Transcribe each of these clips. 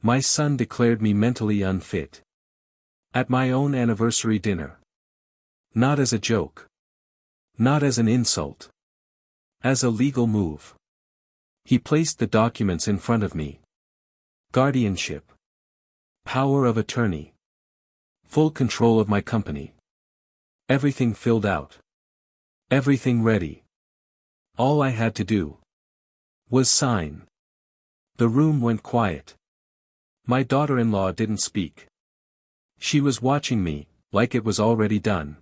My son declared me mentally unfit. At my own anniversary dinner. Not as a joke. Not as an insult. As a legal move. He placed the documents in front of me. Guardianship. Power of attorney. Full control of my company. Everything filled out. Everything ready. All I had to do was sign. The room went quiet. My daughter-in-law didn't speak. She was watching me, like it was already done.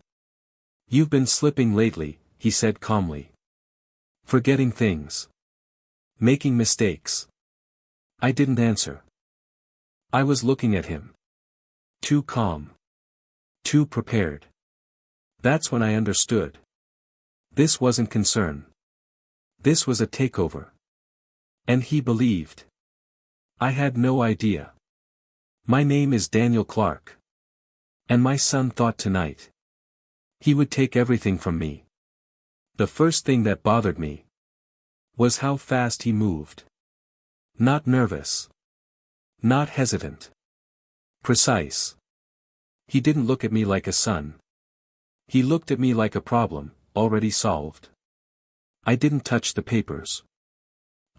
"You've been slipping lately," he said calmly. "Forgetting things. Making mistakes." I didn't answer. I was looking at him. Too calm. Too prepared. That's when I understood. This wasn't concern. This was a takeover. And he believed. I had no idea. My name is Daniel Clark. And my son thought tonight he would take everything from me. The first thing that bothered me was how fast he moved. Not nervous. Not hesitant. Precise. He didn't look at me like a son. He looked at me like a problem, already solved. I didn't touch the papers.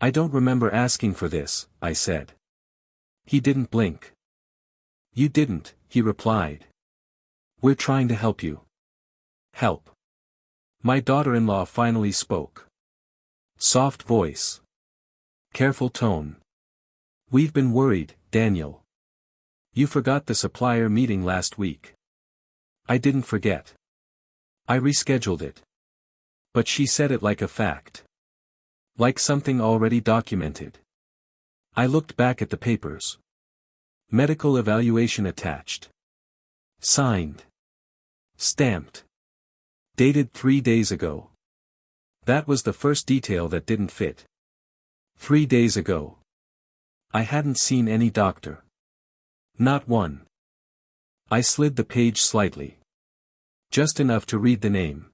"I don't remember asking for this," I said. He didn't blink. "You didn't," he replied. "We're trying to help you." Help. My daughter-in-law finally spoke. Soft voice. Careful tone. "We've been worried, Daniel. You forgot the supplier meeting last week." I didn't forget. I rescheduled it. But she said it like a fact. Like something already documented. I looked back at the papers. Medical evaluation attached. Signed. Stamped. Dated 3 days ago. That was the first detail that didn't fit. 3 days ago. I hadn't seen any doctor. Not one. I slid the page slightly. Just enough to read the name.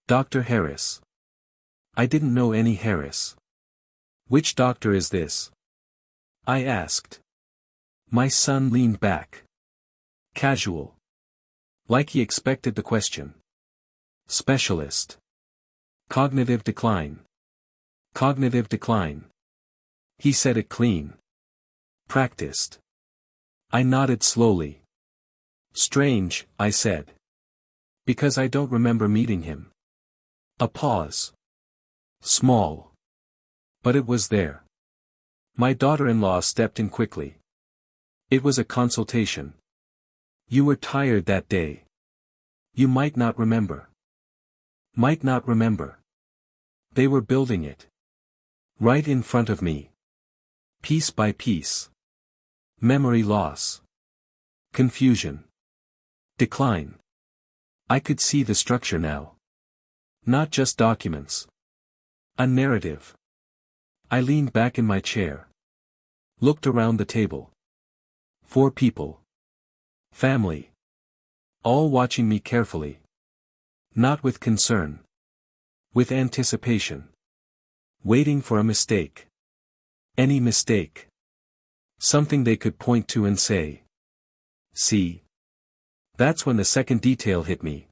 Dr. Harris. I didn't know any Harris. "Which doctor is this?" I asked. My son leaned back. Casual. Like he expected the question. "Specialist. Cognitive decline. Cognitive decline." He said it clean. Practiced. I nodded slowly. "Strange," I said. "Because I don't remember meeting him." A pause. Small. But it was there. My daughter-in-law stepped in quickly. "It was a consultation. You were tired that day. You might not remember." Might not remember. They were building it. Right in front of me. Piece by piece. Memory loss. Confusion. Decline. I could see the structure now. Not just documents. A narrative. I leaned back in my chair. Looked around the table. 4 people. Family. All watching me carefully. Not with concern. With anticipation. Waiting for a mistake. Any mistake. Something they could point to and say, "See." That's when the second detail hit me.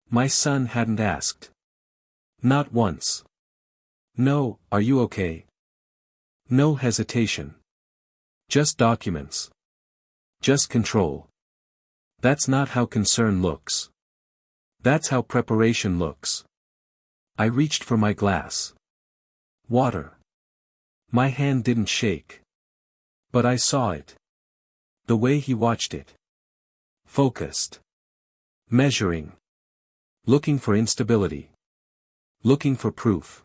My son hadn't asked. Not once. "No, are you okay?" No hesitation. Just documents. Just control. That's not how concern looks. That's how preparation looks. I reached for my glass. Water. My hand didn't shake. But I saw it. The way he watched it. Focused. Measuring. Looking for instability. Looking for proof.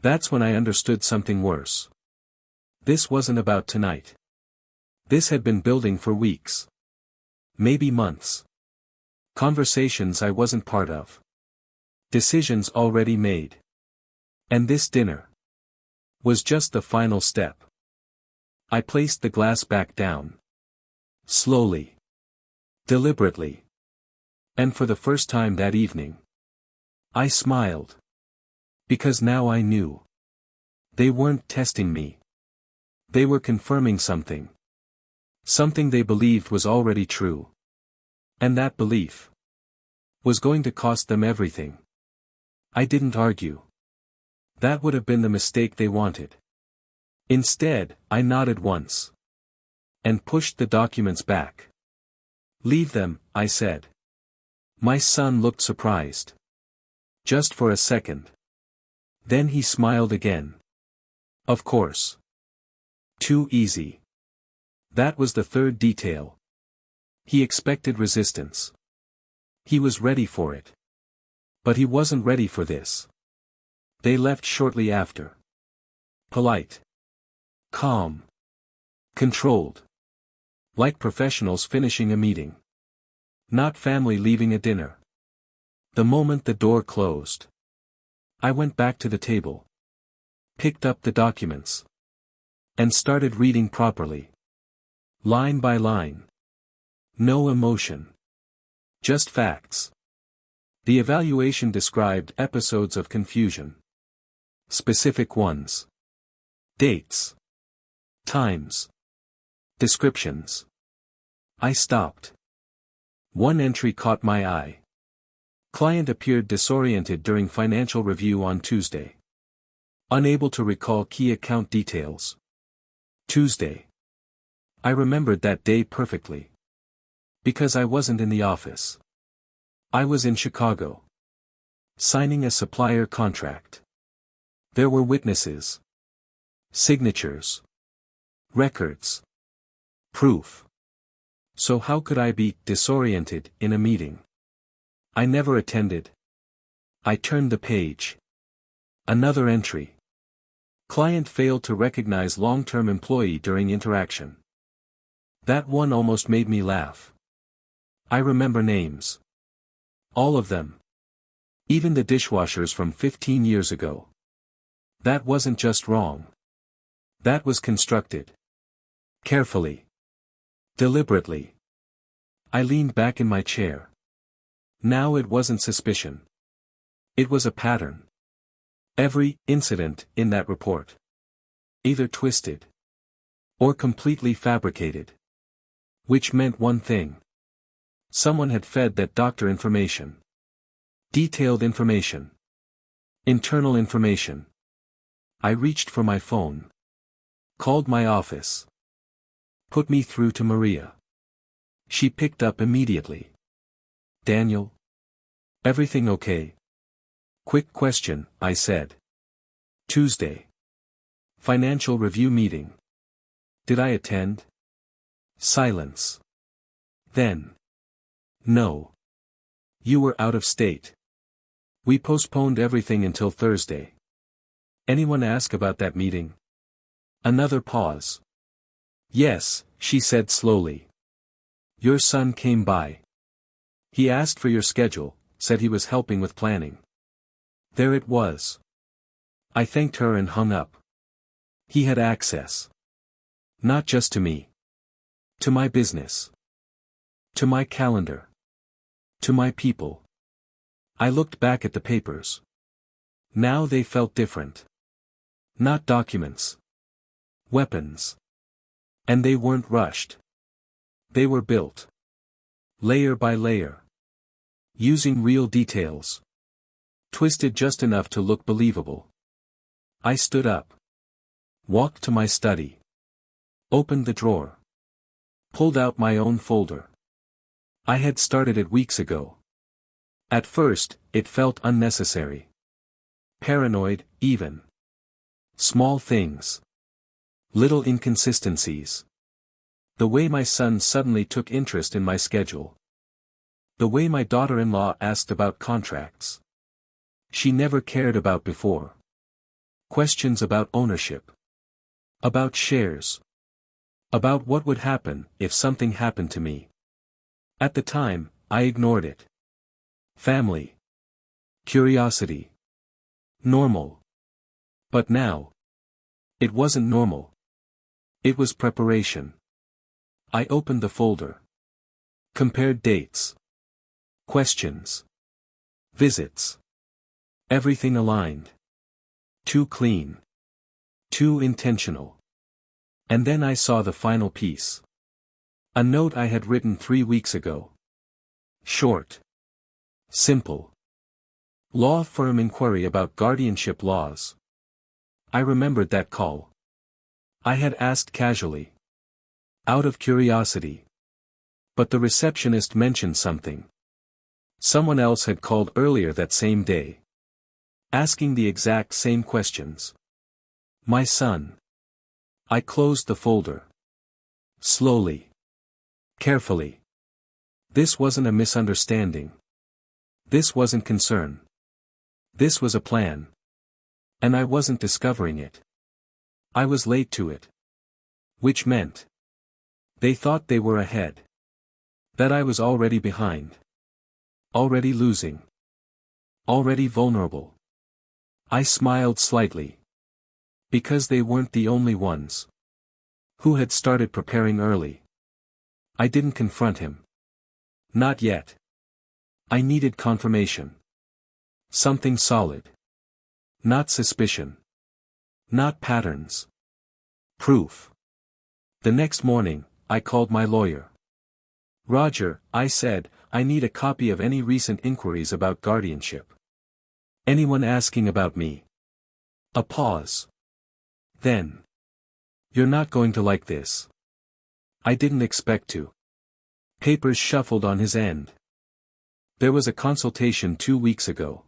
That's when I understood something worse. This wasn't about tonight. This had been building for weeks. Maybe months. Conversations I wasn't part of. Decisions already made. And this dinner was just the final step. I placed the glass back down. Slowly. Deliberately. And for the first time that evening, I smiled. Because now I knew. They weren't testing me. They were confirming something. Something they believed was already true. And that belief was going to cost them everything. I didn't argue. That would have been the mistake they wanted. Instead, I nodded once. And pushed the documents back. Leave them, I said. My son looked surprised. Just for a second. Then he smiled again. Of course. Too easy. That was the third detail. He expected resistance. He was ready for it. But he wasn't ready for this. They left shortly after. Polite. Calm. Controlled. Like professionals finishing a meeting. Not family leaving a dinner. The moment the door closed, I went back to the table. Picked up the documents. And started reading properly. Line by line. No emotion. Just facts. The evaluation described episodes of confusion. Specific ones. Dates. Times. Descriptions. I stopped. One entry caught my eye. Client appeared disoriented during financial review on Tuesday. Unable to recall key account details. Tuesday. I remembered that day perfectly. Because I wasn't in the office. I was in Chicago. Signing a supplier contract. There were witnesses. Signatures. Records. Proof. So how could I be disoriented in a meeting? I never attended. I turned the page. Another entry. Client failed to recognize long-term employee during interaction. That one almost made me laugh. I remember names. All of them. Even the dishwashers from 15 years ago. That wasn't just wrong. That was constructed. Carefully. Deliberately. I leaned back in my chair. Now it wasn't suspicion. It was a pattern. Every incident in that report. Either twisted. Or completely fabricated. Which meant one thing. Someone had fed that doctor information. Detailed information. Internal information. I reached for my phone. Called my office. Put me through to Maria. She picked up immediately. Daniel? Everything okay? Quick question, I said. Tuesday. Financial review meeting. Did I attend? Silence. Then. No. You were out of state. We postponed everything until Thursday. Anyone ask about that meeting? Another pause. Yes, she said slowly. Your son came by. He asked for your schedule, said he was helping with planning. There it was. I thanked her and hung up. He had access. Not just to me. To my business. To my calendar. To my people. I looked back at the papers. Now they felt different. Not documents. Weapons. And they weren't rushed. They were built. Layer by layer. Using real details. Twisted just enough to look believable. I stood up. Walked to my study. Opened the drawer. Pulled out my own folder. I had started it weeks ago. At first, it felt unnecessary. Paranoid, even. Small things. Little inconsistencies. The way my son suddenly took interest in my schedule. The way my daughter-in-law asked about contracts. She never cared about before. Questions about ownership. About shares. About what would happen if something happened to me. At the time, I ignored it. Family. Curiosity. Normal. But now. It wasn't normal. It was preparation. I opened the folder. Compared dates. Questions. Visits. Everything aligned. Too clean. Too intentional. And then I saw the final piece. A note I had written 3 weeks ago. Short. Simple. Law firm inquiry about guardianship laws. I remembered that call. I had asked casually. Out of curiosity. But the receptionist mentioned something. Someone else had called earlier that same day. Asking the exact same questions. My son. I closed the folder. Slowly. Carefully. This wasn't a misunderstanding. This wasn't concern. This was a plan. And I wasn't discovering it. I was late to it. Which meant. They thought they were ahead. That I was already behind. Already losing. Already vulnerable. I smiled slightly. Because they weren't the only ones. Who had started preparing early. I didn't confront him. Not yet. I needed confirmation. Something solid. Not suspicion. Not patterns. Proof. The next morning, I called my lawyer. Roger, I said, I need a copy of any recent inquiries about guardianship. Anyone asking about me? A pause. Then. You're not going to like this. I didn't expect to. Papers shuffled on his end. There was a consultation 2 weeks ago.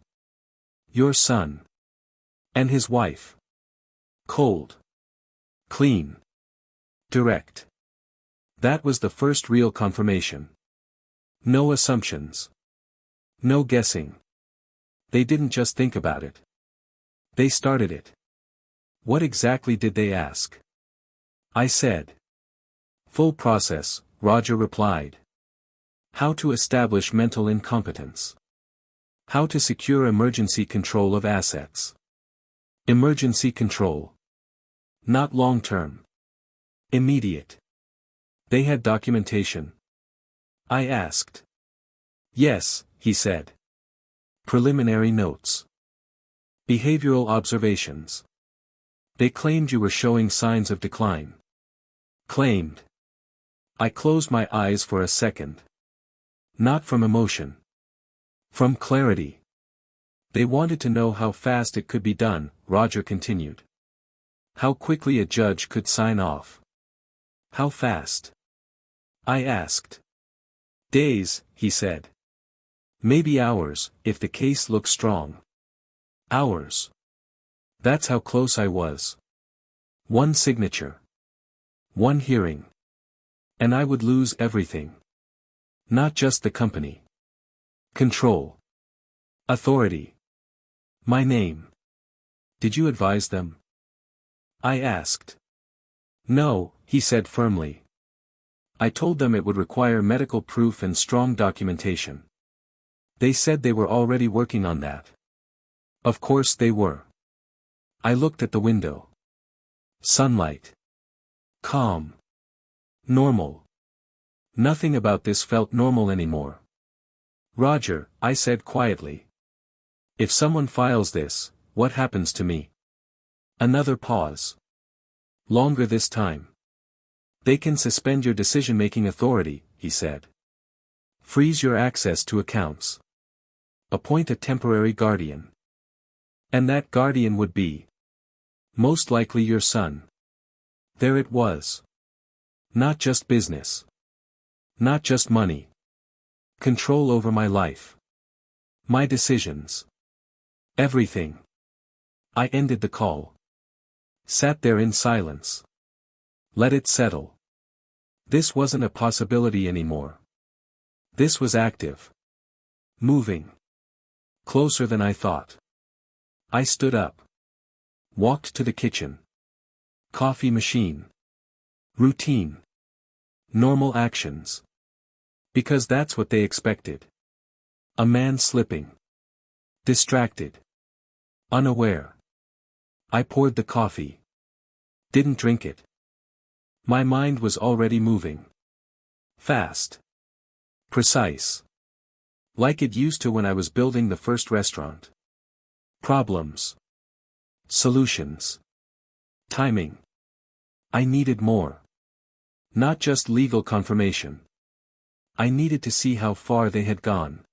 Your son. And his wife. Cold. Clean. Direct. That was the first real confirmation. No assumptions. No guessing. They didn't just think about it. They started it. What exactly did they ask? I said. Full process, Roger replied. How to establish mental incompetence. How to secure emergency control of assets. Emergency control. Not long-term. Immediate. They had documentation. I asked. Yes, he said. Preliminary notes. Behavioral observations. They claimed you were showing signs of decline. Claimed. I closed my eyes for a second. Not from emotion. From clarity. They wanted to know how fast it could be done, Roger continued. How quickly a judge could sign off. How fast? I asked. Days, he said. Maybe hours, if the case looked strong. Hours. That's how close I was. One signature. One hearing. And I would lose everything. Not just the company. Control. Authority. My name. Did you advise them? I asked. No, he said firmly. I told them it would require medical proof and strong documentation. They said they were already working on that. Of course they were. I looked at the window. Sunlight. Calm. Normal. Nothing about this felt normal anymore. Roger, I said quietly. If someone files this, what happens to me? Another pause. Longer this time. They can suspend your decision-making authority, he said. Freeze your access to accounts. Appoint a temporary guardian. And that guardian would be. Most likely your son. There it was. Not just business. Not just money. Control over my life. My decisions. Everything. I ended the call. Sat there in silence. Let it settle. This wasn't a possibility anymore. This was active. Moving. Closer than I thought. I stood up. Walked to the kitchen. Coffee machine. Routine. Normal actions. Because that's what they expected. A man slipping. Distracted. Unaware. I poured the coffee. Didn't drink it. My mind was already moving. Fast. Precise. Like it used to when I was building the first restaurant. Problems. Solutions. Timing. I needed more. Not just legal confirmation. I needed to see how far they had gone.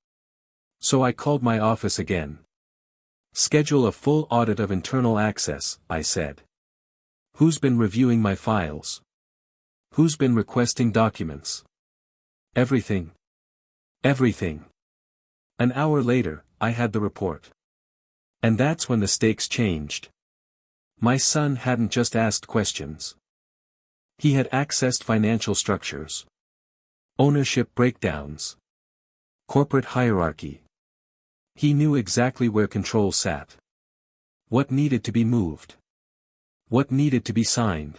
So I called my office again. Schedule a full audit of internal access, I said. Who's been reviewing my files? Who's been requesting documents? Everything. Everything. An hour later, I had the report. And that's when the stakes changed. My son hadn't just asked questions. He had accessed financial structures. Ownership breakdowns. Corporate hierarchy. He knew exactly where control sat. What needed to be moved. What needed to be signed.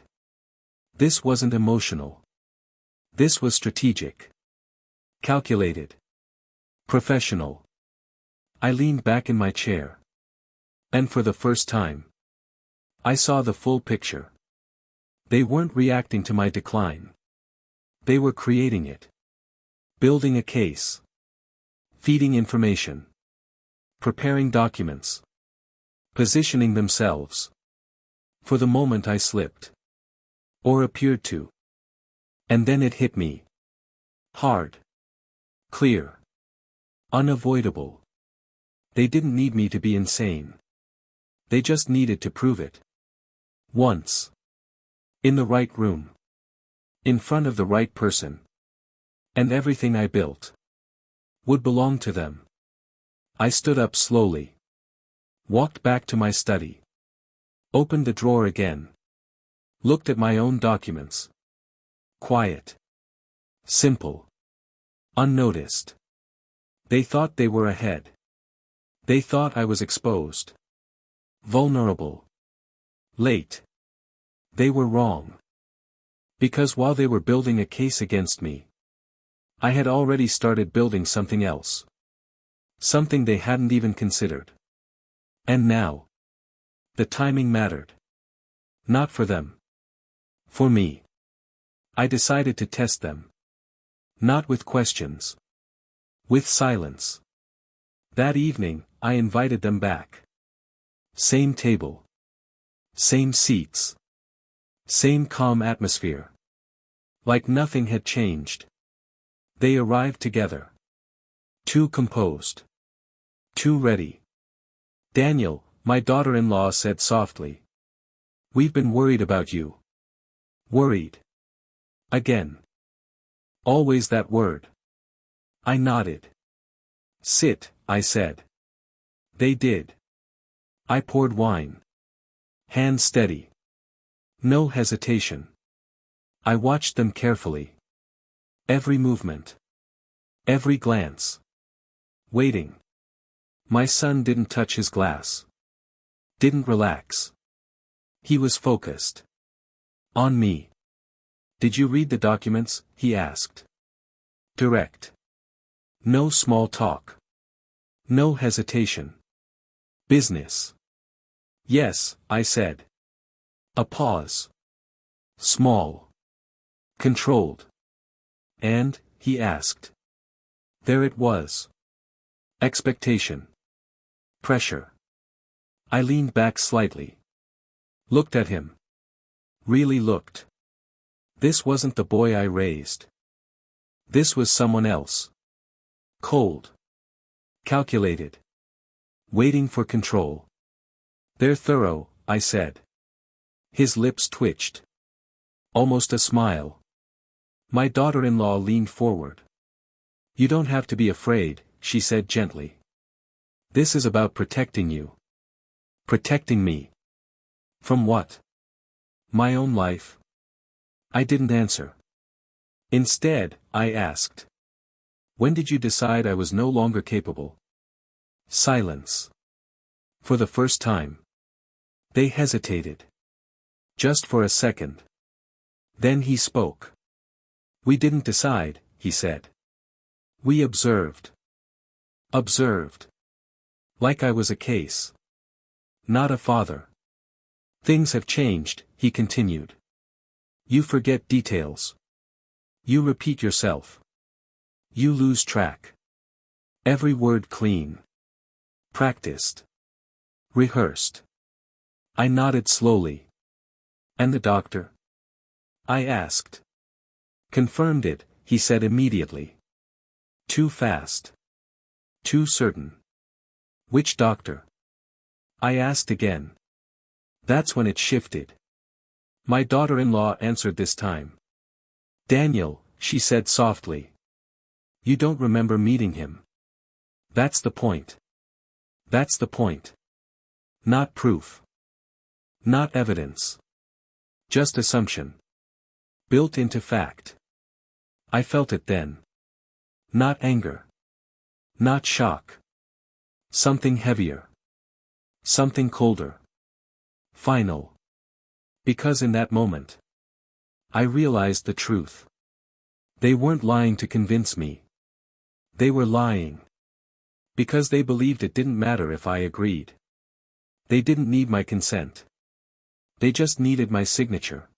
This wasn't emotional. This was strategic. Calculated. Professional. I leaned back in my chair. And for the first time, I saw the full picture. They weren't reacting to my decline. They were creating it. Building a case. Feeding information. Preparing documents. Positioning themselves. For the moment I slipped. Or appeared to. And then it hit me. Hard. Clear. Unavoidable. They didn't need me to be insane. They just needed to prove it. Once. In the right room. In front of the right person. And everything I built would belong to them. I stood up slowly. Walked back to my study. Opened the drawer again. Looked at my own documents. Quiet. Simple. Unnoticed. They thought they were ahead. They thought I was exposed. Vulnerable. Late. They were wrong. Because while they were building a case against me, I had already started building something else. Something they hadn't even considered. And now. The timing mattered. Not for them. For me. I decided to test them. Not with questions. With silence. That evening, I invited them back. Same table. Same seats. Same calm atmosphere. Like nothing had changed. They arrived together. Too composed. Too ready. Daniel, my daughter-in-law said softly. We've been worried about you. Worried. Again. Always that word. I nodded. Sit, I said. They did. I poured wine. Hand steady. No hesitation. I watched them carefully. Every movement. Every glance. Waiting. My son didn't touch his glass. Didn't relax. He was focused. On me. Did you read the documents? He asked. Direct. No small talk. No hesitation. Business. Yes, I said. A pause. Small. Controlled. And, he asked. There it was. Expectation. Pressure. I leaned back slightly. Looked at him. Really looked. This wasn't the boy I raised. This was someone else. Cold. Calculated. Waiting for control. They're thorough, I said. His lips twitched. Almost a smile. My daughter-in-law leaned forward. You don't have to be afraid, she said gently. This is about protecting you. Protecting me. From what? My own life? I didn't answer. Instead, I asked. When did you decide I was no longer capable? Silence. For the first time. They hesitated. Just for a second. Then he spoke. We didn't decide, he said. We observed. Observed. Like I was a case. Not a father. Things have changed, he continued. You forget details. You repeat yourself. You lose track. Every word clean. Practiced. Rehearsed. I nodded slowly. And the doctor? I asked. Confirmed it, he said immediately. Too fast. Too certain. Which doctor? I asked again. That's when it shifted. My daughter-in-law answered this time. Daniel, she said softly. You don't remember meeting him. That's the point. That's the point. Not proof. Not evidence. Just assumption. Built into fact. I felt it then. Not anger. Not shock. Something heavier. Something colder. Final. Because in that moment, I realized the truth. They weren't lying to convince me. They were lying. Because they believed it didn't matter if I agreed. They didn't need my consent. They just needed my signature.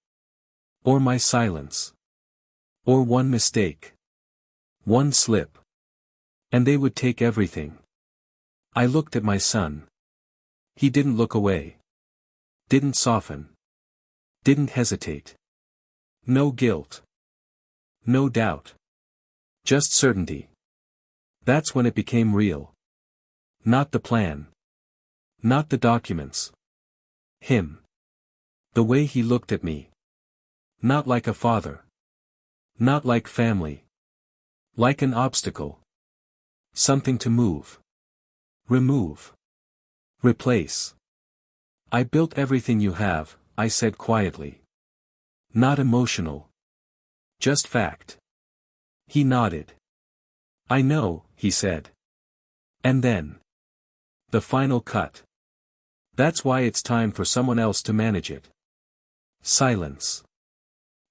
Or my silence. Or one mistake. One slip. And they would take everything. I looked at my son. He didn't look away. Didn't soften. Didn't hesitate. No guilt. No doubt. Just certainty. That's when it became real. Not the plan. Not the documents. Him. The way he looked at me. Not like a father. Not like family. Like an obstacle. Something to move. Remove. Replace. I built everything you have, I said quietly. Not emotional. Just fact. He nodded. I know, he said. And then. The final cut. That's why it's time for someone else to manage it. Silence.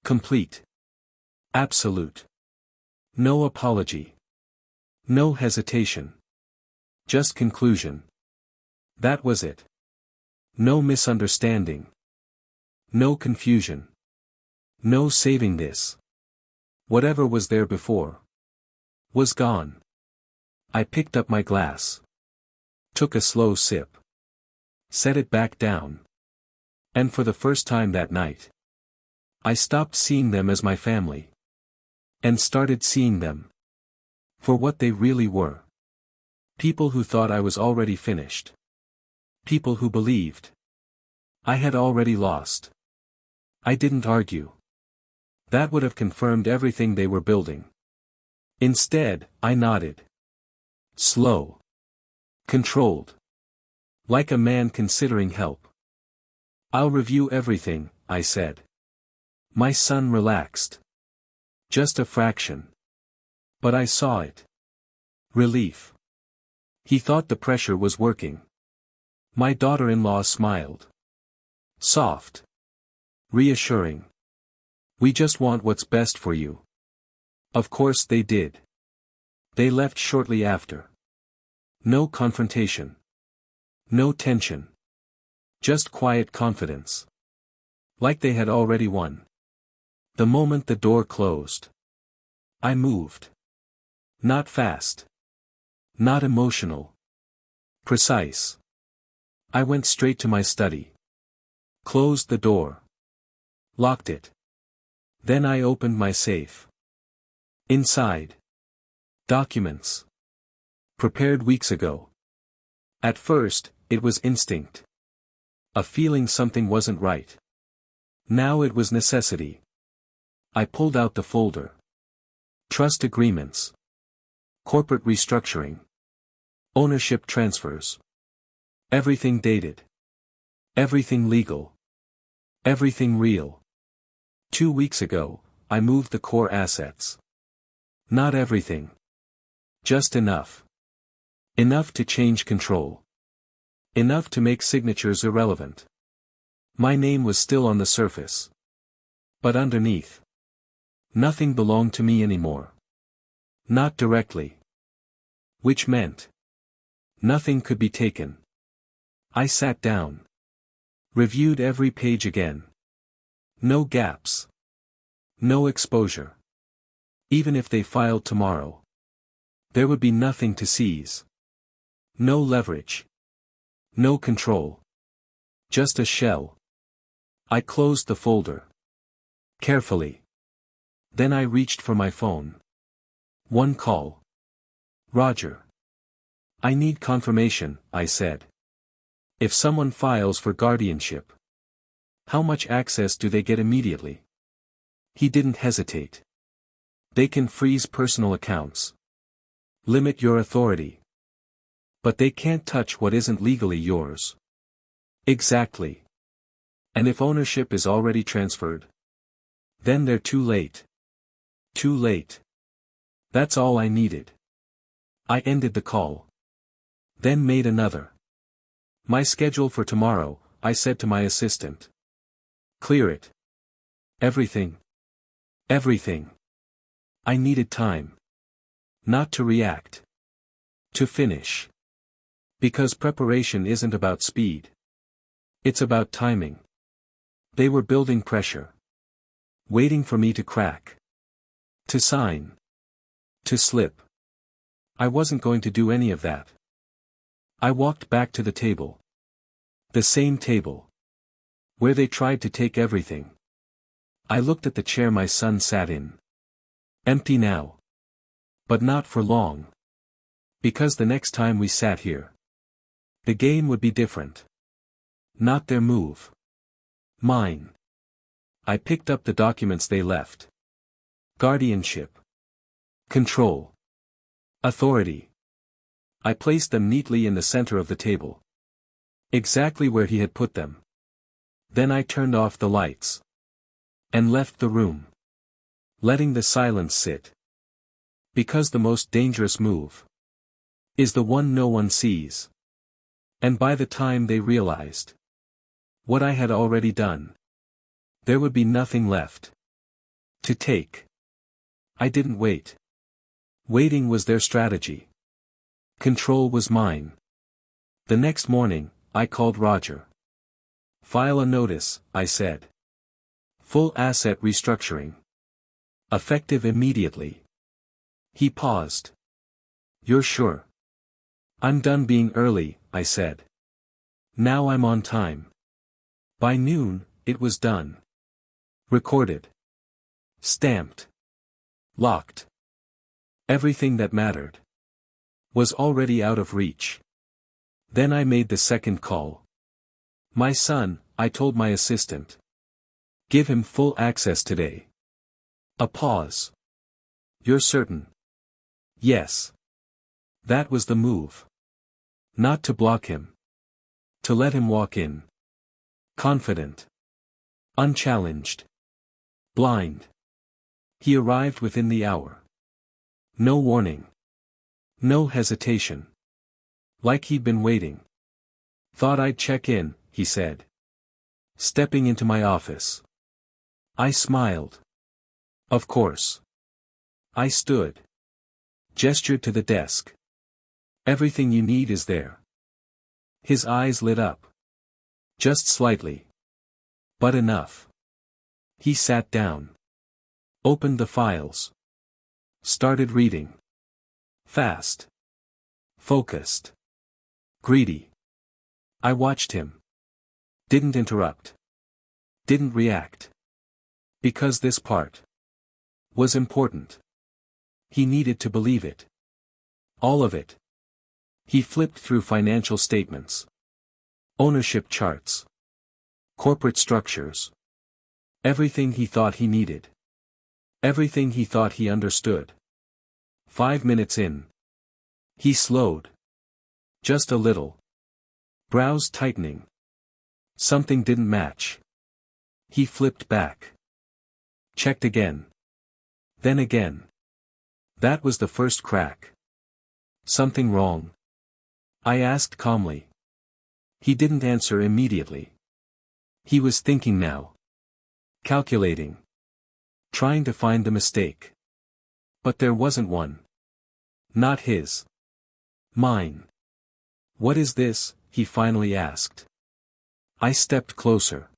Complete. Absolute. No apology. No hesitation. Just conclusion. That was it. No misunderstanding. No confusion. No saving this. Whatever was there before. Was gone. I picked up my glass. Took a slow sip. Set it back down. And for the first time that night, I stopped seeing them as my family. And started seeing them. For what they really were. People who thought I was already finished. People who believed I had already lost. I didn't argue. That would have confirmed everything they were building. Instead, I nodded. Slow. Controlled. Like a man considering help. I'll review everything, I said. My son relaxed. Just a fraction. But I saw it. Relief. He thought the pressure was working. My daughter-in-law smiled. Soft. Reassuring. We just want what's best for you. Of course they did. They left shortly after. No confrontation. No tension. Just quiet confidence. Like they had already won. The moment the door closed. I moved. Not fast. Not emotional. Precise. I went straight to my study. Closed the door. Locked it. Then I opened my safe. Inside. Documents. Prepared weeks ago. At first, it was instinct. A feeling something wasn't right. Now it was necessity. I pulled out the folder. Trust agreements. Corporate restructuring. Ownership transfers. Everything dated. Everything legal. Everything real. 2 weeks ago, I moved the core assets. Not everything. Just enough. Enough to change control. Enough to make signatures irrelevant. My name was still on the surface. But underneath. Nothing belonged to me anymore. Not directly. Which meant. Nothing could be taken. I sat down. Reviewed every page again. No gaps. No exposure. Even if they filed tomorrow. There would be nothing to seize. No leverage. No control. Just a shell. I closed the folder. Carefully. Then I reached for my phone. One call. Roger. I need confirmation, I said. If someone files for guardianship, how much access do they get immediately? He didn't hesitate. They can freeze personal accounts. Limit your authority. But they can't touch what isn't legally yours. Exactly. And if ownership is already transferred? Then they're too late. Too late. That's all I needed. I ended the call. Then made another. My schedule for tomorrow, I said to my assistant. Clear it. Everything. Everything. I needed time. Not to react. To finish. Because preparation isn't about speed. It's about timing. They were building pressure. Waiting for me to crack. To sign. To slip. I wasn't going to do any of that. I walked back to the table. The same table. Where they tried to take everything. I looked at the chair my son sat in. Empty now. But not for long. Because the next time we sat here, the game would be different. Not their move. Mine. I picked up the documents they left. Guardianship. Control. Authority. I placed them neatly in the center of the table. Exactly where he had put them. Then I turned off the lights. And left the room. Letting the silence sit. Because the most dangerous move is the one no one sees. And by the time they realized what I had already done, there would be nothing left to take. I didn't wait. Waiting was their strategy. Control was mine. The next morning, I called Roger. File a notice, I said. Full asset restructuring. Effective immediately. He paused. You're sure? I'm done being early, I said. Now I'm on time. By noon, it was done. Recorded. Stamped. Locked. Everything that mattered was already out of reach. Then I made the second call. My son, I told my assistant. Give him full access today. A pause. You're certain? Yes. That was the move. Not to block him. To let him walk in. Confident. Unchallenged. Blind. He arrived within the hour. No warning. No hesitation. Like he'd been waiting. Thought I'd check in, he said. Stepping into my office. I smiled. Of course. I stood. Gestured to the desk. Everything you need is there. His eyes lit up. Just slightly. But enough. He sat down. Opened the files. Started reading. Fast. Focused. Greedy. I watched him. Didn't interrupt. Didn't react. Because this part was important. He needed to believe it. All of it. He flipped through financial statements. Ownership charts. Corporate structures. Everything he thought he needed. Everything he thought he understood. 5 minutes in. He slowed. Just a little. Brows tightening. Something didn't match. He flipped back. Checked again. Then again. That was the first crack. Something wrong? I asked calmly. He didn't answer immediately. He was thinking now. Calculating. Trying to find the mistake. But there wasn't one. Not his. Mine. What is this? He finally asked. I stepped closer.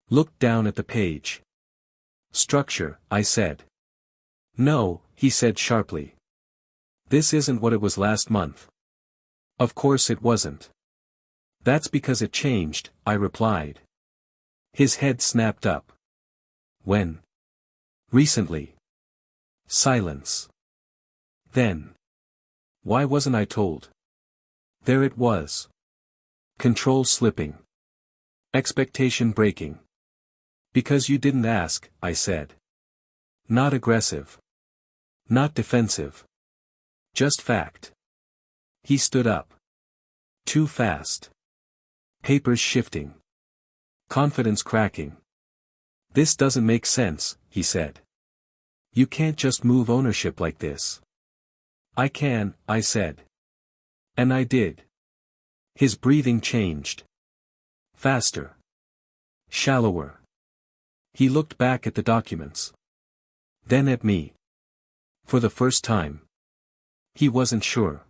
Looked down at the page. Structure, I said. No, he said sharply. This isn't what it was last month. Of course it wasn't. That's because it changed, I replied. His head snapped up. When? Recently. Silence. Then. Why wasn't I told? There it was. Control slipping. Expectation breaking. Because you didn't ask, I said. Not aggressive. Not defensive. Just fact. He stood up. Too fast. Papers shifting. Confidence cracking. This doesn't make sense, he said. You can't just move ownership like this. I can, I said. And I did. His breathing changed. Faster. Shallower. He looked back at the documents. Then at me. For the first time. He wasn't sure.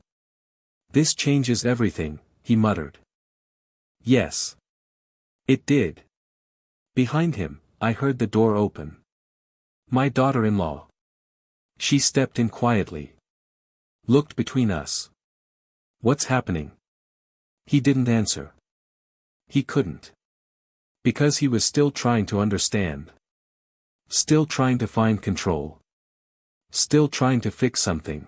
This changes everything, he muttered. Yes. It did. Behind him, I heard the door open. My daughter-in-law. She stepped in quietly. Looked between us. What's happening? He didn't answer. He couldn't. Because he was still trying to understand. Still trying to find control. Still trying to fix something.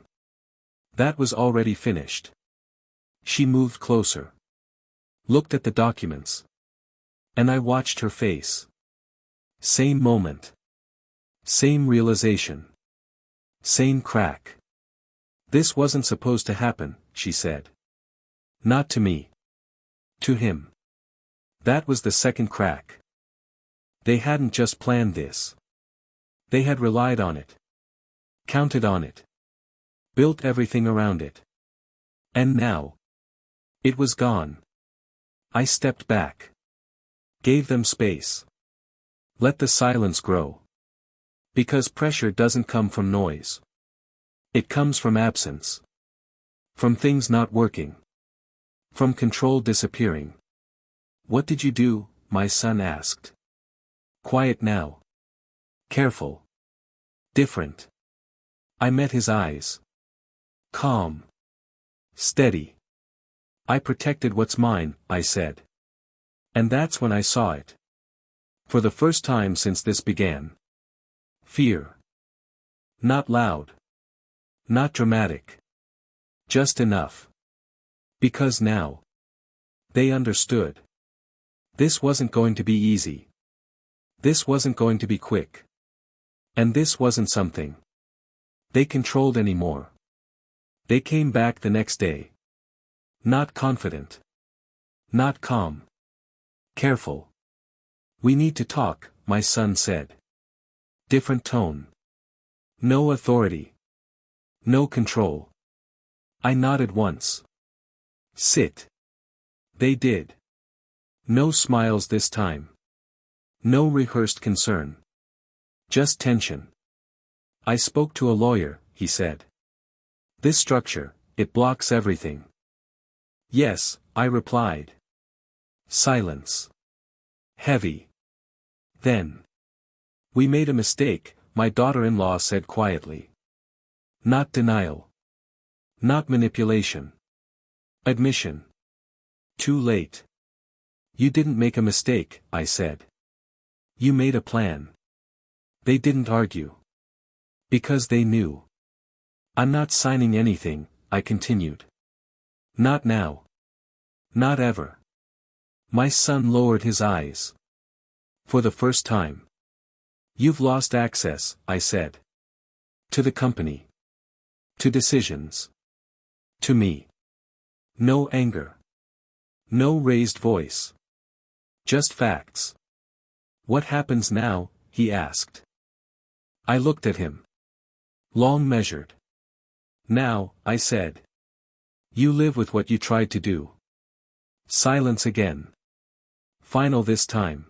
That was already finished. She moved closer. Looked at the documents. And I watched her face. Same moment. Same realization. Same crack. This wasn't supposed to happen, she said. Not to me. To him. That was the second crack. They hadn't just planned this. They had relied on it. Counted on it. Built everything around it. And now. It was gone. I stepped back. Gave them space. Let the silence grow. Because pressure doesn't come from noise. It comes from absence. From things not working. From control disappearing. What did you do? My son asked. Quiet now. Careful. Different. I met his eyes. Calm. Steady. I protected what's mine, I said. And that's when I saw it. For the first time since this began. Fear. Not loud. Not dramatic. Just enough. Because now. They understood. This wasn't going to be easy. This wasn't going to be quick. And this wasn't something they controlled anymore. They came back the next day. Not confident. Not calm. Careful. We need to talk, my son said. Different tone. No authority. No control. I nodded once. Sit. They did. No smiles this time. No rehearsed concern. Just tension. I spoke to a lawyer, he said. This structure, it blocks everything. Yes, I replied. Silence. Heavy. Then. We made a mistake, my daughter-in-law said quietly. Not denial. Not manipulation. Admission. Too late. You didn't make a mistake, I said. You made a plan. They didn't argue. Because they knew. I'm not signing anything, I continued. Not now. Not ever. My son lowered his eyes. For the first time. You've lost access, I said. To the company. To decisions. To me. No anger. No raised voice. Just facts. What happens now? He asked. I looked at him. Long measured. Now, I said. You live with what you tried to do. Silence again. Final this time.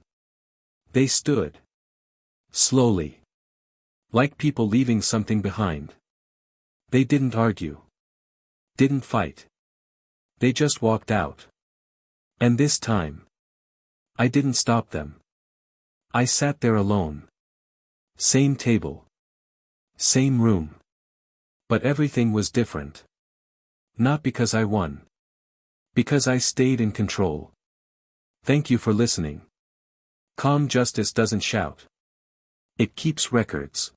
They stood. Slowly. Like people leaving something behind. They didn't argue. Didn't fight. They just walked out. And this time. I didn't stop them. I sat there alone. Same table. Same room. But everything was different. Not because I won. Because I stayed in control. Thank you for listening. Calm justice doesn't shout. It keeps records.